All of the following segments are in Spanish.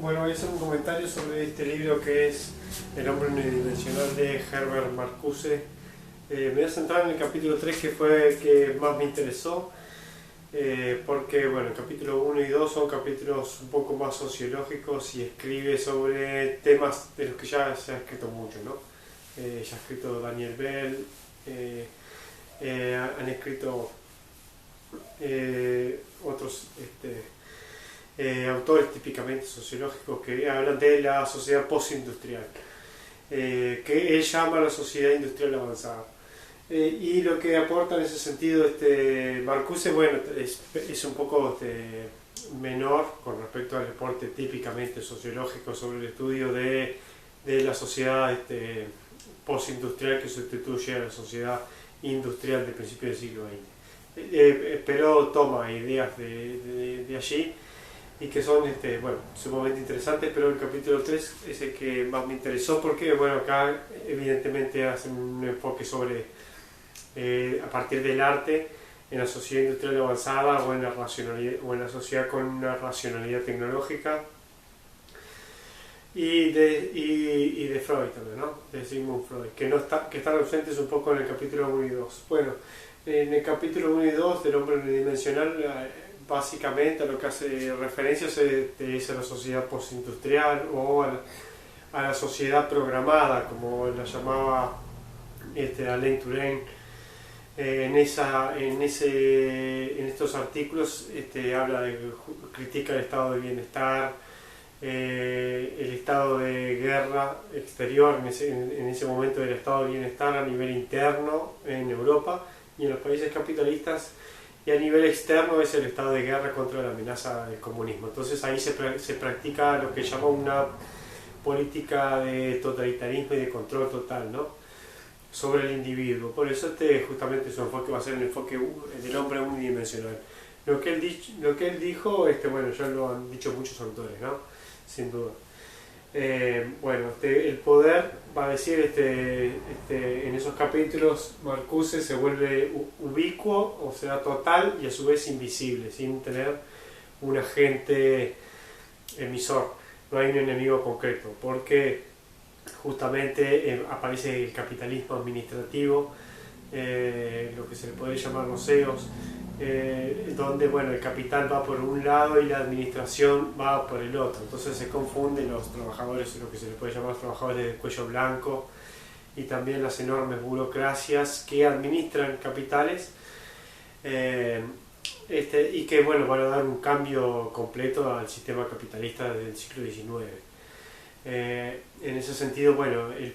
Bueno, voy a hacer un comentario sobre este libro que es El hombre unidimensional de Herbert Marcuse. Me voy a centrar en el capítulo 3, que fue el que más me interesó, porque bueno, el capítulo 1 y 2 son capítulos un poco más sociológicos y escribe sobre temas de los que ya se ha escrito mucho, ¿no? Ya ha escrito Daniel Bell, han escrito otros autores típicamente sociológicos que hablan de la sociedad postindustrial, que él llama la sociedad industrial avanzada. Y lo que aporta en ese sentido Marcuse, bueno, es un poco menor con respecto al aporte típicamente sociológico sobre el estudio de la sociedad postindustrial que sustituye a la sociedad industrial del principio del siglo XX. Pero toma ideas de allí y que son bueno, sumamente interesantes, pero el capítulo 3 es el que más me interesó porque bueno, acá evidentemente hacen un enfoque sobre a partir del arte en la sociedad industrial avanzada o en la racionalidad, o en la sociedad con una racionalidad tecnológica, y de Freud también, ¿no? De Sigmund Freud, que están ausentes un poco en el capítulo 1 y 2. Bueno, en el capítulo 1 y 2 del hombre unidimensional, básicamente a lo que hace referencia es a la sociedad postindustrial o a la sociedad programada, como la llamaba Alain Touraine. En estos artículos critica el estado de bienestar, el estado de guerra exterior, en ese momento del estado de bienestar a nivel interno en Europa y en los países capitalistas, y a nivel externo es el estado de guerra contra la amenaza del comunismo. Entonces ahí se practica lo que llama una política de totalitarismo y de control total, ¿no?, sobre el individuo. Por eso justamente su enfoque va a ser el enfoque del hombre unidimensional. Lo que él dijo, bueno, ya lo han dicho muchos autores, ¿no?, sin duda. Bueno, el poder, va a decir en esos capítulos, Marcuse se vuelve ubicuo, o sea, total, y a su vez invisible, sin tener un agente emisor. No hay un enemigo concreto, porque justamente aparece el capitalismo administrativo, lo que se le podría llamar los CEOs, donde bueno, el capital va por un lado y la administración va por el otro. Entonces se confunden los trabajadores, lo que se les puede llamar trabajadores de cuello blanco, y también las enormes burocracias que administran capitales, y que bueno, van a dar un cambio completo al sistema capitalista del siglo XIX. En ese sentido, bueno, el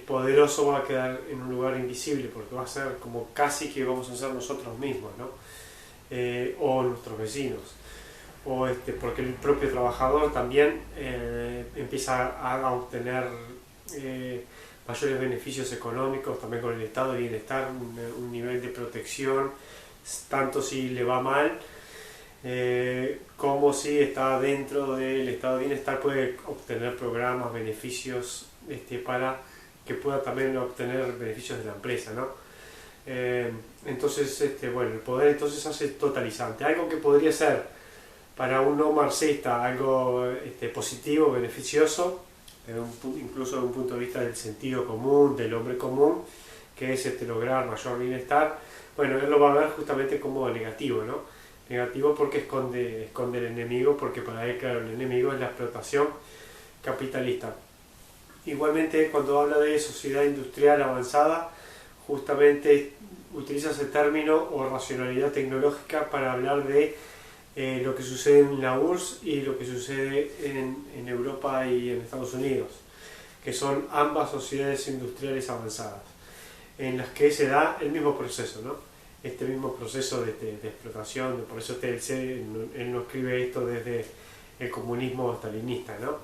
poderoso va a quedar en un lugar invisible, porque va a ser como casi que vamos a ser nosotros mismos, ¿no? O nuestros vecinos, o porque el propio trabajador también empieza a obtener mayores beneficios económicos, también con el estado de bienestar, un nivel de protección, tanto si le va mal, como si está dentro del estado de bienestar, puede obtener programas, beneficios, para que pueda también obtener beneficios de la empresa, ¿no? Entonces, bueno, el poder entonces hace totalizante, algo que podría ser para un no marxista algo positivo, beneficioso, incluso desde un punto de vista del sentido común, del hombre común, que es lograr mayor bienestar. Bueno, él lo va a ver justamente como negativo, ¿no? Negativo porque esconde el enemigo, porque para él, claro, el enemigo es la explotación capitalista. Igualmente, cuando habla de sociedad industrial avanzada, justamente utiliza ese término o racionalidad tecnológica para hablar de lo que sucede en la URSS y lo que sucede en Europa y en Estados Unidos, que son ambas sociedades industriales avanzadas, en las que se da el mismo proceso, ¿no? Este mismo proceso de explotación. Por eso él no escribe esto desde el comunismo stalinista, ¿no?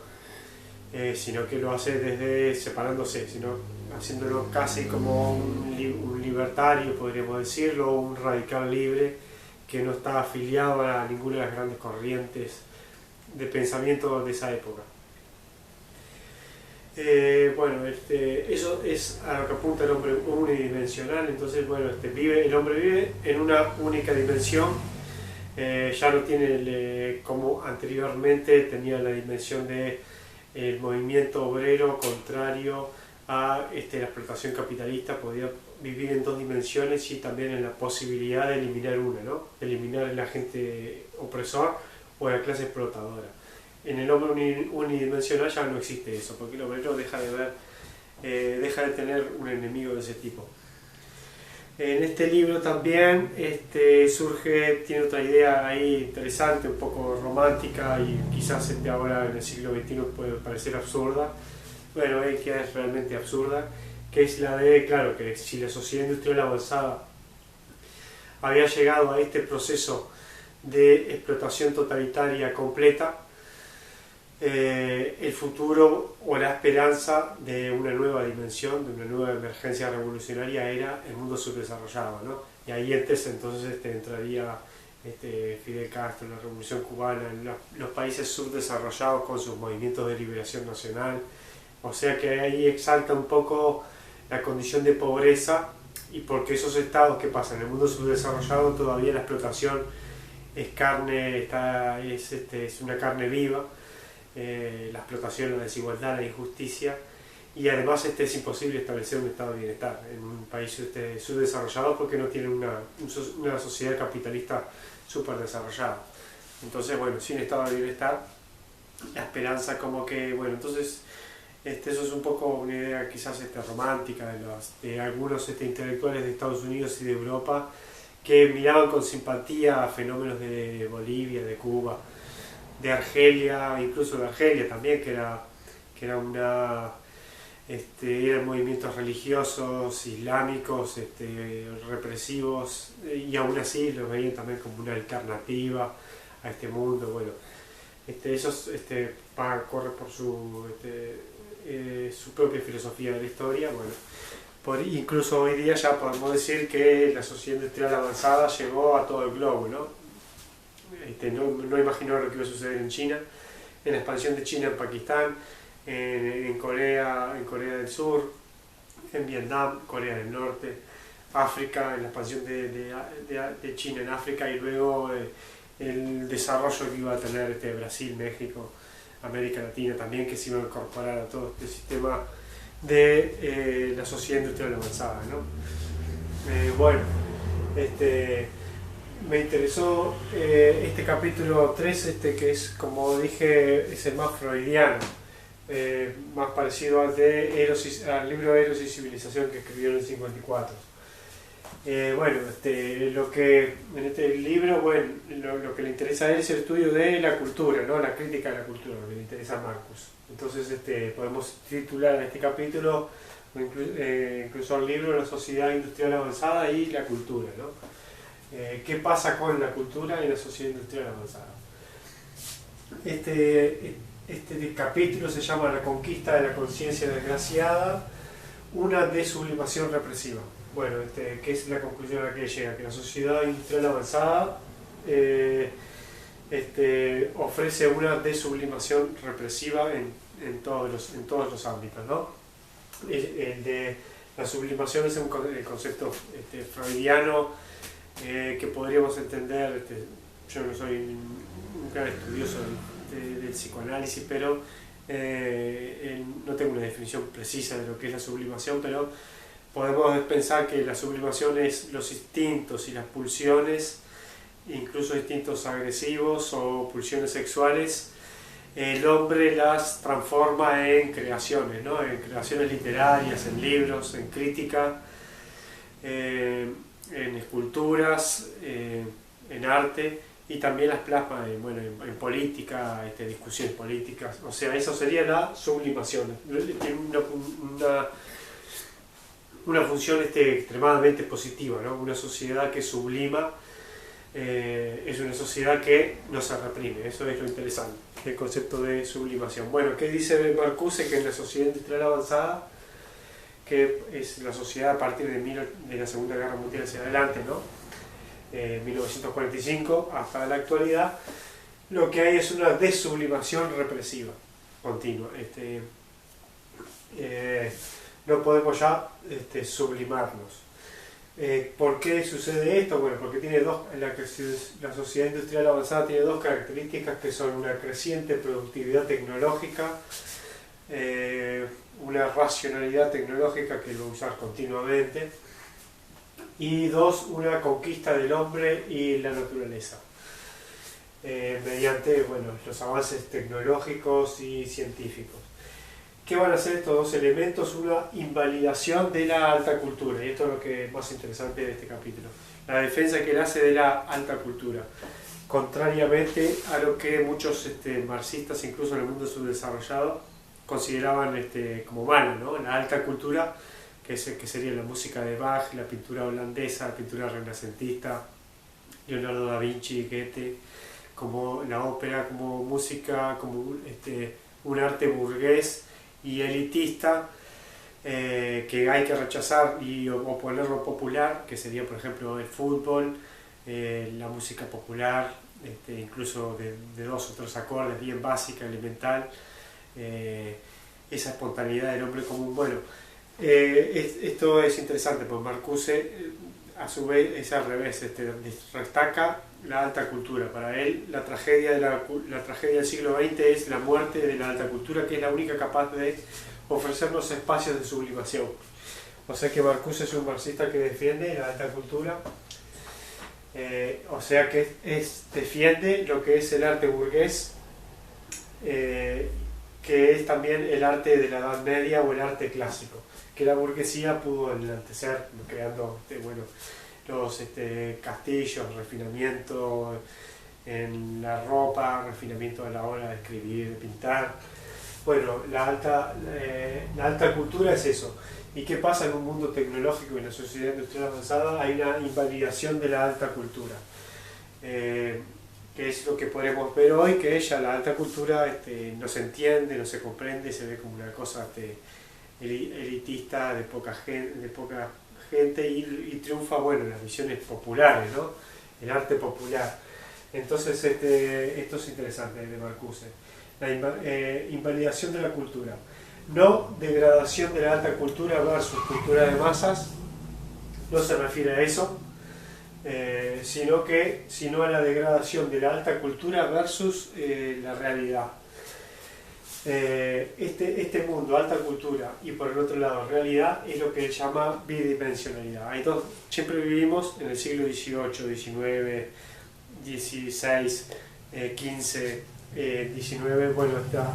Sino que lo hace desde separándose, sino haciéndolo casi como un libertario, podríamos decirlo, un radical libre que no está afiliado a ninguna de las grandes corrientes de pensamiento de esa época. Bueno, eso es a lo que apunta el hombre unidimensional. Entonces, bueno, el hombre vive en una única dimensión, Ya no tiene como anteriormente tenía la dimensión de el movimiento obrero contrario a la explotación capitalista, podía vivir en dos dimensiones y también en la posibilidad de eliminar una, ¿no? Eliminar el agente opresor o la clase explotadora. En el hombre unidimensional ya no existe eso, porque el obrero deja de tener un enemigo de ese tipo. En este libro también tiene otra idea ahí interesante, un poco romántica y quizás ahora en el siglo XXI puede parecer absurda, bueno, que es realmente absurda, que es la de, claro, que si la sociedad industrial avanzada había llegado a este proceso de explotación totalitaria completa, el futuro o la esperanza de una nueva dimensión, de una nueva emergencia revolucionaria era el mundo subdesarrollado, ¿no? Y ahí entonces entraría Fidel Castro, la Revolución Cubana, los países subdesarrollados con sus movimientos de liberación nacional, o sea que ahí exalta un poco la condición de pobreza, y porque esos estados que pasan en el mundo subdesarrollado todavía la explotación es carne, es una carne viva, la explotación, la desigualdad, la injusticia, y además es imposible establecer un estado de bienestar en un país subdesarrollado porque no tiene una sociedad capitalista súper desarrollada. Entonces, bueno, sin estado de bienestar, la esperanza como que, bueno, entonces eso es un poco una idea quizás romántica de algunos intelectuales de Estados Unidos y de Europa que miraban con simpatía a fenómenos de Bolivia, de Cuba, de Argelia, incluso de Argelia también, que eran movimientos religiosos, islámicos, represivos, y aún así los veían también como una alternativa a este mundo. Bueno, ellos corren por su propia filosofía de la historia. Bueno, incluso hoy día ya podemos decir que la sociedad industrial avanzada llegó a todo el globo, ¿no? No imaginó lo que iba a suceder en China, en la expansión de China en Pakistán, en Corea del Sur, en Vietnam, Corea del Norte, África, en la expansión de China en África, y luego el desarrollo que iba a tener Brasil, México, América Latina también, que se iba a incorporar a todo este sistema de la sociedad industrial avanzada, ¿no? Bueno, me interesó este capítulo 3, que es, como dije, es el más freudiano, más parecido al libro Eros y Civilización, que escribió en el 54. Bueno, lo que en este libro, bueno, lo que le interesa a él es el estudio de la cultura, ¿no? La crítica de la cultura, lo que le interesa a Marcus. Entonces podemos titular este capítulo, incluso el libro, La sociedad industrial avanzada y la cultura, ¿no? ¿Qué pasa con la cultura y la sociedad industrial avanzada? Este capítulo se llama La conquista de la conciencia desgraciada, una desublimación represiva. Bueno, que es la conclusión a la que llega, que la sociedad industrial avanzada ofrece una desublimación represiva en todos los ámbitos, ¿no? El de la sublimación es el concepto freudiano, que podríamos entender, yo no soy un gran estudioso del psicoanálisis, pero no tengo una definición precisa de lo que es la sublimación, pero podemos pensar que la sublimación es los instintos y las pulsiones, incluso instintos agresivos o pulsiones sexuales, el hombre las transforma en creaciones, ¿no? En creaciones literarias, en libros, en crítica, en esculturas, en arte, y también las plasma en política, discusiones políticas. O sea, eso sería la sublimación. Tiene una función extremadamente positiva, ¿no? Una sociedad que sublima es una sociedad que no se reprime. Eso es lo interesante, el concepto de sublimación. Bueno, ¿qué dice Marcuse? Que en la sociedad industrial avanzada, que es la sociedad a partir de la Segunda Guerra Mundial hacia adelante, ¿no? 1945 hasta la actualidad, lo que hay es una desublimación represiva continua. No podemos ya sublimarnos. ¿Por qué sucede esto? Bueno, porque tiene la sociedad industrial avanzada tiene dos características que son una creciente productividad tecnológica, una racionalidad tecnológica que lo va a usar continuamente, y dos, una conquista del hombre y la naturaleza, mediante los avances tecnológicos y científicos. ¿Qué van a hacer estos dos elementos? Una invalidación de la alta cultura, y esto es lo que es más interesante de este capítulo. La defensa que él hace de la alta cultura, contrariamente a lo que muchos marxistas, incluso en el mundo subdesarrollado, consideraban como malo, ¿no? La alta cultura, que sería la música de Bach, la pintura holandesa, la pintura renacentista, Leonardo da Vinci, Goethe, como la ópera, como música, como un arte burgués y elitista, que hay que rechazar y oponerlo popular, que sería por ejemplo el fútbol, la música popular, incluso de dos o tres acordes, bien básica, elemental, esa espontaneidad del hombre común. Bueno, esto es interesante, porque Marcuse a su vez es al revés, destaca la alta cultura. Para él la tragedia del siglo XX es la muerte de la alta cultura, que es la única capaz de ofrecernos espacios de sublimación. O sea que Marcuse es un marxista que defiende la alta cultura, o sea que defiende lo que es el arte burgués, que es también el arte de la Edad Media o el arte clásico, que la burguesía pudo enaltecer creando los castillos, refinamiento en la ropa, refinamiento a la hora de escribir, de pintar. Bueno, la alta cultura es eso. ¿Y qué pasa en un mundo tecnológico y en la sociedad industrial avanzada? Hay una invalidación de la alta cultura, que es lo que podemos ver hoy, que la alta cultura no se entiende, no se comprende, se ve como una cosa elitista, de poca gente y triunfa las visiones populares, ¿no? El arte popular. Entonces esto es interesante de Marcuse. La invalidación de la cultura, no degradación de la alta cultura versus cultura de masas, no se refiere a eso, sino a la degradación de la alta cultura versus la realidad. Este mundo, alta cultura, y por el otro lado realidad, es lo que él llama bidimensionalidad. Siempre vivimos en el siglo XVIII, XIX, XVI, XV, XIX,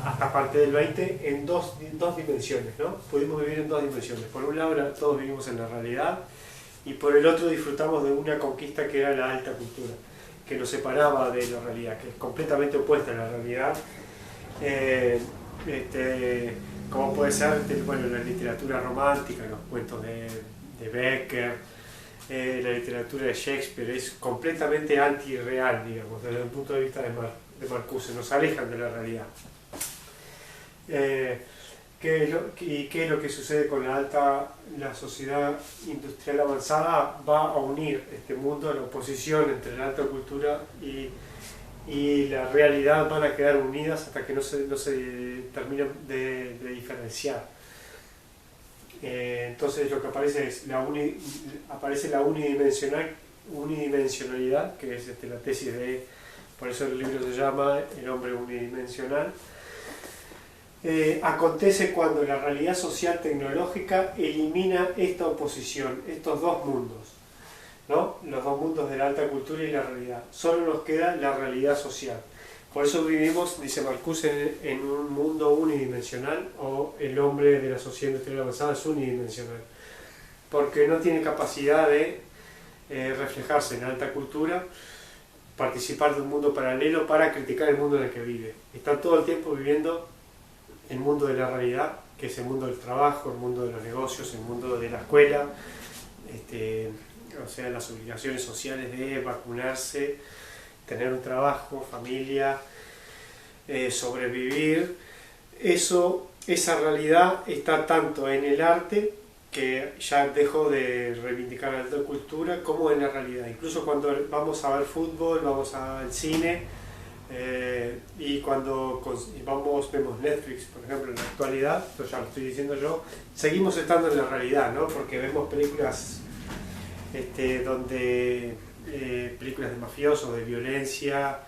hasta parte del XX, en dos dimensiones, ¿no? Pudimos vivir en dos dimensiones. Por un lado todos vivimos en la realidad, y por el otro disfrutamos de una conquista que era la alta cultura, que nos separaba de la realidad, que es completamente opuesta a la realidad. Como puede ser la literatura romántica, los cuentos de Becker, la literatura de Shakespeare, es completamente antirreal, digamos, desde el punto de vista de Marcuse, nos alejan de la realidad. ¿Qué es lo que sucede con la sociedad industrial avanzada? Va a unir este mundo, la oposición entre la alta cultura y la realidad van a quedar unidas hasta que no se terminan de diferenciar. Entonces lo que aparece es la unidimensionalidad, que es la tesis por eso el libro se llama El hombre unidimensional. Acontece cuando la realidad social tecnológica elimina esta oposición, estos dos mundos, ¿no? Los dos mundos de la alta cultura y la realidad. Solo nos queda la realidad social. Por eso vivimos, dice Marcuse, en un mundo unidimensional, o el hombre de la sociedad industrial avanzada es unidimensional, porque no tiene capacidad de reflejarse en la alta cultura, participar de un mundo paralelo para criticar el mundo en el que vive. Está todo el tiempo viviendo el mundo de la realidad, que es el mundo del trabajo, el mundo de los negocios, el mundo de la escuela, o sea, las obligaciones sociales de vacunarse, tener un trabajo, familia, sobrevivir. Esa realidad está tanto en el arte, que ya dejó de reivindicar la alta cultura, como en la realidad. Incluso cuando vamos a ver fútbol, vamos al cine, y cuando vemos Netflix, por ejemplo, en la actualidad, esto ya lo estoy diciendo yo, seguimos estando en la realidad, ¿no? Porque vemos películas donde películas de mafiosos, de violencia,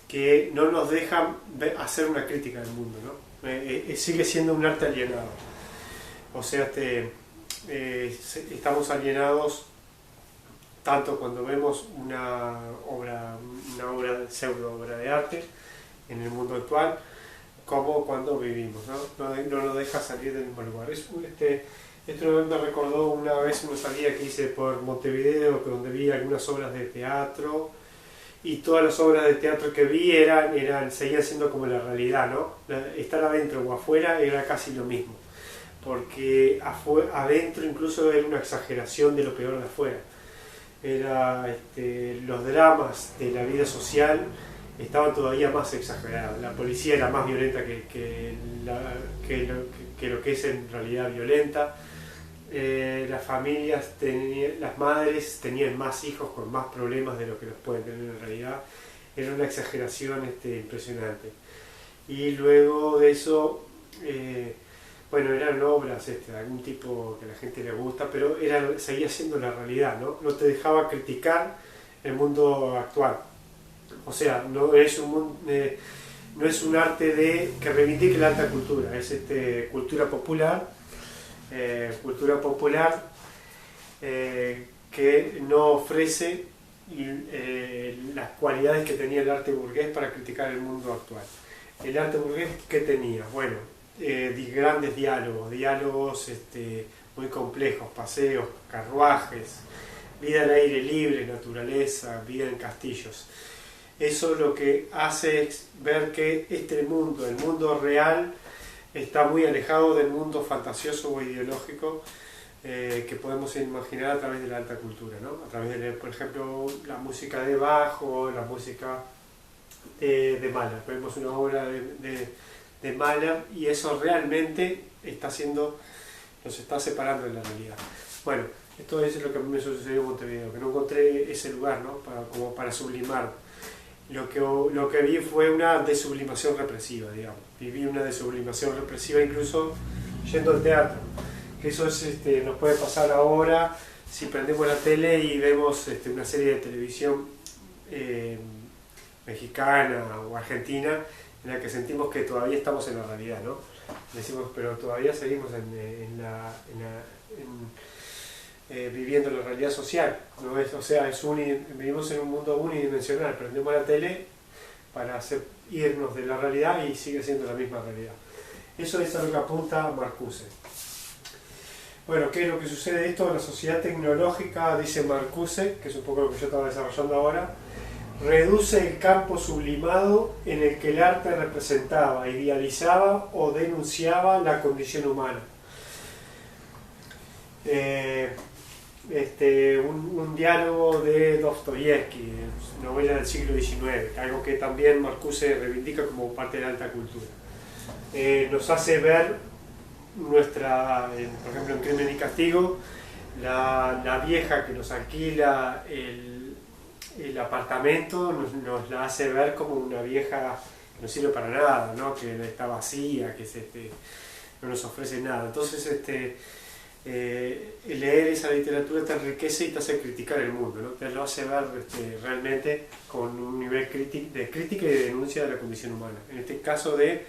que no nos dejan hacer una crítica del mundo, ¿no? Sigue siendo un arte alienado. O sea, estamos alienados tanto cuando vemos una obra pseudo obra de arte en el mundo actual, como cuando vivimos, ¿no? No nos deja salir del mismo lugar. Esto me recordó una vez una salida que hice por Montevideo, donde vi algunas obras de teatro, y todas las obras de teatro que vi seguían siendo como la realidad, ¿no? Estar adentro o afuera era casi lo mismo, porque adentro incluso era una exageración de lo peor de afuera. Los dramas de la vida social estaban todavía más exagerados. La policía era más violenta que lo que es en realidad violenta. Las familias, las madres tenían más hijos con más problemas de lo que los pueden tener en realidad. Era una exageración impresionante. Y luego de eso, bueno, eran obras de algún tipo que a la gente le gusta, pero seguía siendo la realidad, ¿no? No te dejaba criticar el mundo actual. O sea, no es un arte que reivindique la alta cultura, es cultura popular, que no ofrece las cualidades que tenía el arte burgués para criticar el mundo actual. El arte burgués, ¿qué tenía? Bueno, grandes diálogos muy complejos, paseos, carruajes, vida al aire libre, naturaleza, vida en castillos. Eso lo que hace es ver que el mundo real, está muy alejado del mundo fantasioso o ideológico que podemos imaginar a través de la alta cultura, ¿no? A través de, por ejemplo, la música de Bach o la música de Mahler. Vemos una obra de Mahler y eso realmente nos está separando de la realidad. Bueno, esto es lo que a mí me sucedió en Montevideo, que no encontré ese lugar, ¿no? como para sublimar. Lo que vi fue una desublimación represiva, digamos. Viví una desublimación represiva incluso yendo al teatro. Que eso nos puede pasar ahora si prendemos la tele y vemos una serie de televisión mexicana o argentina en la que sentimos que todavía estamos en la realidad, ¿no? Decimos, pero todavía seguimos viviendo la realidad social, ¿no? O sea, vivimos en un mundo unidimensional. Prendemos la tele para irnos de la realidad y sigue siendo la misma realidad. Eso es a lo que apunta Marcuse. Bueno, ¿qué es lo que sucede esto? La sociedad tecnológica, dice Marcuse, que es un poco lo que yo estaba desarrollando ahora, reduce el campo sublimado en el que el arte representaba, idealizaba o denunciaba la condición humana. Un diálogo de Dostoyevsky, novela del siglo XIX, algo que también Marcuse reivindica como parte de la alta cultura. Nos hace ver por ejemplo en Crimen y Castigo, la vieja que nos alquila el apartamento nos la hace ver como una vieja que no sirve para nada, ¿no? Que está vacía, que no nos ofrece nada. Entonces leer esa literatura te enriquece y te hace criticar el mundo, ¿no? Te lo hace ver realmente con un nivel de crítica y de denuncia de la condición humana. En este caso de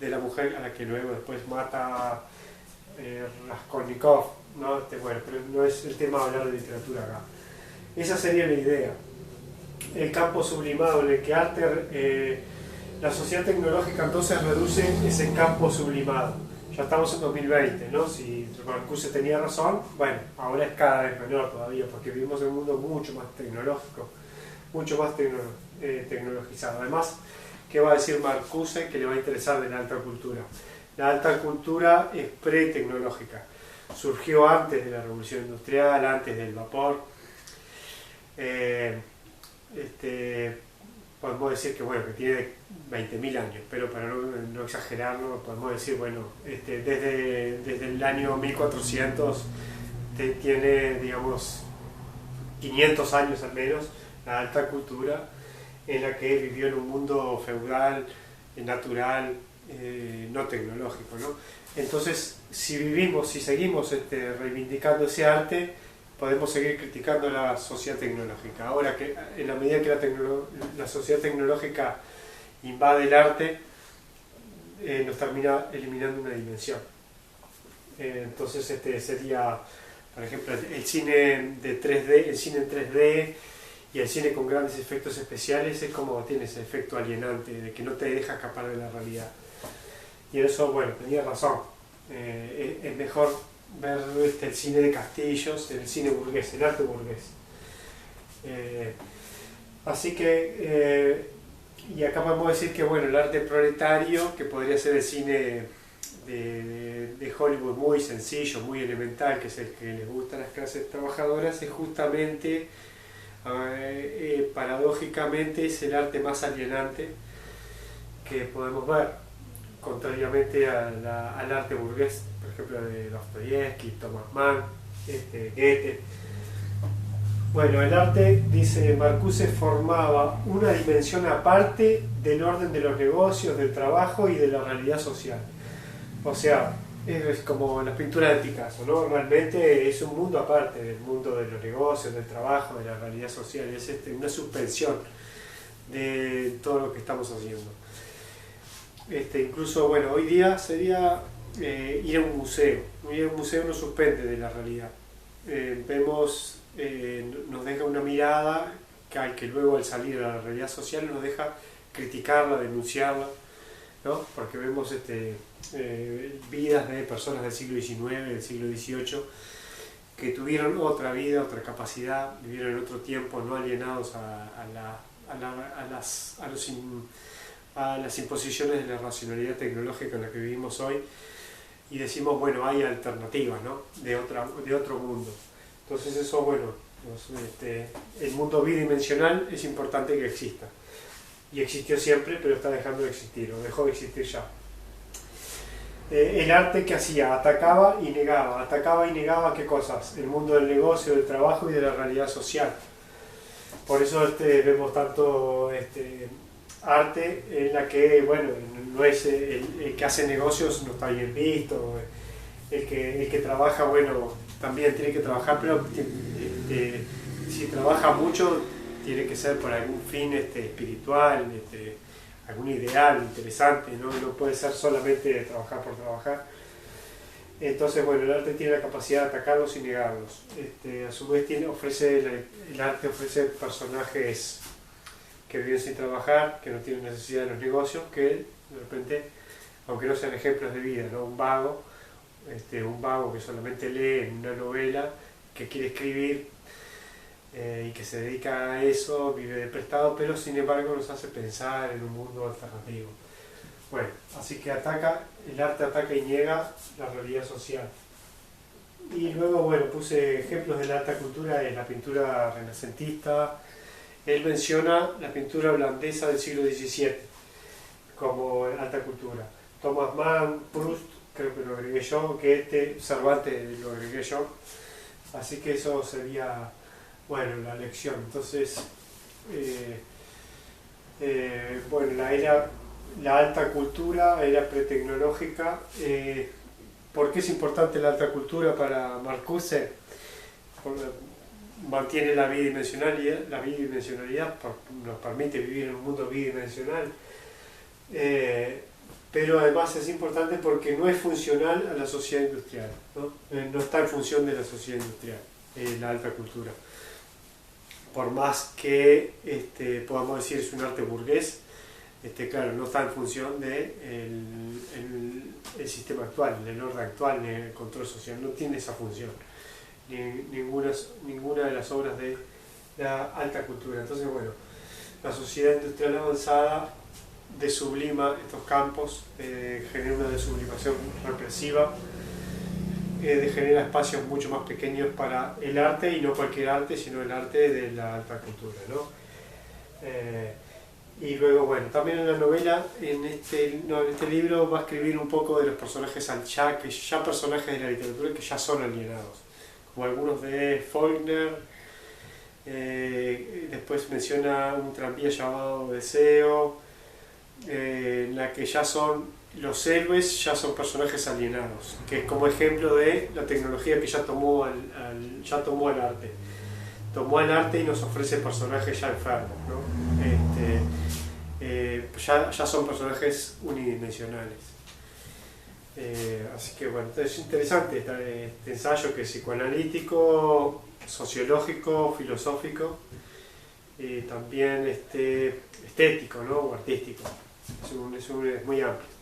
la mujer a la que luego después mata Raskolnikov, ¿no? Bueno, pero no es el tema hablar de literatura acá. Esa sería la idea. El campo sublimado en el que la sociedad tecnológica entonces reduce ese campo sublimado. Ya estamos en 2020, ¿no? Si Marcuse tenía razón, bueno, ahora es cada vez menor todavía, porque vivimos en un mundo mucho más tecnológico, mucho más tecnologizado. Además, ¿qué va a decir Marcuse que le va a interesar de la alta cultura? La alta cultura es pre-tecnológica. Surgió antes de la revolución industrial, antes del vapor. Podemos decir que tiene 20.000 años, pero para no exagerarlo, podemos decir, desde el año 1400 tiene, digamos, 500 años al menos, la alta cultura en la que vivió en un mundo feudal, natural, no tecnológico, ¿no? Entonces, si seguimos reivindicando ese arte, podemos seguir criticando la sociedad tecnológica. Ahora que en la medida que la sociedad tecnológica invade el arte, nos termina eliminando una dimensión. Entonces sería, por ejemplo, el cine de 3D, el cine en 3D y el cine con grandes efectos especiales es como tiene ese efecto alienante de que no te deja escapar de la realidad. Y en eso, bueno, tenía razón. Es mejor ver el cine de castillos, el cine burgués, el arte burgués. Así que, y acá podemos decir que bueno, el arte proletario, que podría ser el cine de Hollywood muy sencillo, muy elemental, que es el que les gusta a las clases trabajadoras, es justamente, paradójicamente, es el arte más alienante que podemos ver, contrariamente al arte burgués, por ejemplo, de Dostoyevsky, Thomas Mann, Goethe. Bueno, el arte, dice Marcuse, formaba una dimensión aparte del orden de los negocios, del trabajo y de la realidad social. O sea, es como las pinturas de Picasso, ¿no? Realmente es un mundo aparte del mundo de los negocios, del trabajo, de la realidad social. Es una suspensión de todo lo que estamos haciendo. Incluso, bueno, hoy día sería ir a un museo. Ir a un museo nos suspende de la realidad. Vemos, nos deja una mirada que luego al salir a la realidad social nos deja criticarla, denunciarla, ¿no? Porque vemos vidas de personas del siglo XIX, del siglo XVIII, que tuvieron otra vida, otra capacidad, vivieron en otro tiempo, no alienados a las imposiciones de la racionalidad tecnológica en la que vivimos hoy, y decimos, bueno, hay alternativas, ¿no? de otro mundo. Entonces eso, bueno, el mundo bidimensional es importante que exista. Y existió siempre, pero está dejando de existir, o dejó de existir ya. El arte, ¿qué hacía? Atacaba y negaba. Atacaba y negaba, ¿qué cosas? El mundo del negocio, del trabajo y de la realidad social. Por eso vemos tanto arte en la que, bueno, no es el que hace negocios no está bien visto, el que trabaja, bueno, también tiene que trabajar, pero si trabaja mucho tiene que ser por algún fin espiritual, algún ideal interesante, ¿no? No puede ser solamente trabajar por trabajar. Entonces, bueno, el arte tiene la capacidad de atacarlos y negarlos. A su vez el arte ofrece personajes que viven sin trabajar, que no tienen necesidad de los negocios, que de repente, aunque no sean ejemplos de vida, ¿no? Un vago que solamente lee en una novela, que quiere escribir y que se dedica a eso, vive de prestado, pero sin embargo nos hace pensar en un mundo alternativo. Bueno, así que el arte ataca y niega la realidad social. Y luego, bueno, puse ejemplos de la alta cultura de la pintura renacentista. Él menciona la pintura holandesa del siglo XVII como alta cultura. Thomas Mann, Proust, creo que lo agregué yo, Cervantes lo agregué yo. Así que eso sería, bueno, la lección. Entonces, bueno, la alta cultura era pretecnológica. ¿Por qué es importante la alta cultura para Marcuse? Mantiene la bidimensionalidad, nos permite vivir en un mundo bidimensional, pero además es importante porque no es funcional a la sociedad industrial, ¿no? No está en función de la sociedad industrial, la alta cultura. Por más que podamos decir es un arte burgués, claro, no está en función del el sistema actual, el orden actual, el control social, no tiene esa función. Ninguna de las obras de la alta cultura. Entonces, bueno, la sociedad industrial avanzada desublima estos campos, genera una desublimación represiva, genera espacios mucho más pequeños para el arte, y no cualquier arte, sino el arte de la alta cultura, ¿no? Y luego, bueno, también en la novela, en este libro va a escribir un poco de los personajes ya personajes de la literatura que ya son alienados, como algunos de Faulkner. Después menciona un tranvía llamado Deseo, en la que ya son los héroes, ya son personajes alienados, que es como ejemplo de la tecnología que ya tomó ya tomó el arte. Tomó el arte y nos ofrece personajes ya enfermos, ¿no? Ya son personajes unidimensionales. Así que bueno, es interesante este ensayo, que es psicoanalítico, sociológico, filosófico, también estético, ¿no? O artístico. Es muy amplio.